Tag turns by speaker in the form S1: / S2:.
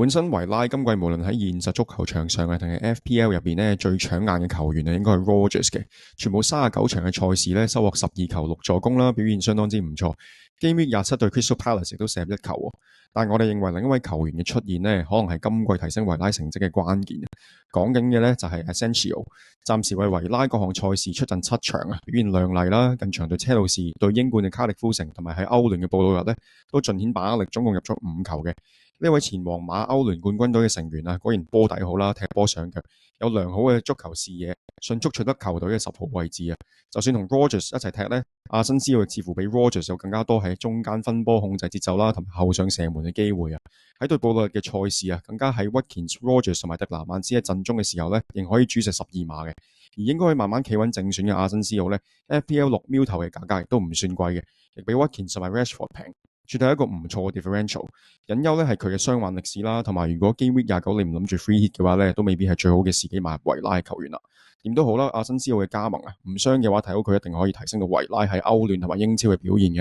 S1: 本身維拉今季無論喺現實足球場上啊，定係 FPL 入邊咧最搶眼嘅球員啊，應該係 Rogers 嘅。全部39場嘅賽事咧，收穫12球6助攻啦，表現相當之唔錯。Game Week 27對 Crystal Palace 亦都射入1球喎。但係我哋認為另一位球員嘅出現咧，可能係今季提升維拉成績嘅關鍵。講緊嘅咧就係 Asensio， 暫時為維拉各項賽事出陣7場啊，表現亮麗啦。近場對車路士、對英冠嘅卡迪夫城同埋喺歐聯嘅布魯日咧，都盡顯把握力，總共入咗5球嘅。呢位前皇馬歐聯冠軍隊嘅成員啊，果然波底好啦，踢波上腳，有良好嘅足球視野，迅速取得球隊嘅10號位置啊！就算同 Rogers 一齊踢呢，阿申斯奧似乎比 Rogers 有更加多喺中間分波控制節奏啦，同埋後上射門嘅機會啊！喺對布魯日嘅賽事啊，更加喺 Watkins、Rogers 同埋迪拿曼斯喺陣中嘅時候呢，仍可以主射12碼嘅，而應該可以慢慢企穩正選嘅阿申斯奧呢 FPL 6秒頭嘅價格亦都唔算貴嘅，亦比 Watkins 同埋 Rashford 平。絕對係一個唔錯嘅 differential。隱憂咧係佢嘅傷患歷史啦，同埋如果 Game Week 29你唔諗住 free hit 嘅話咧，都未必係最好嘅時機買入維拉嘅球員啦。點都好啦，阿申斯奧嘅加盟啊，唔傷嘅話睇到佢一定可以提升到維拉喺歐聯同埋英超嘅表現嘅。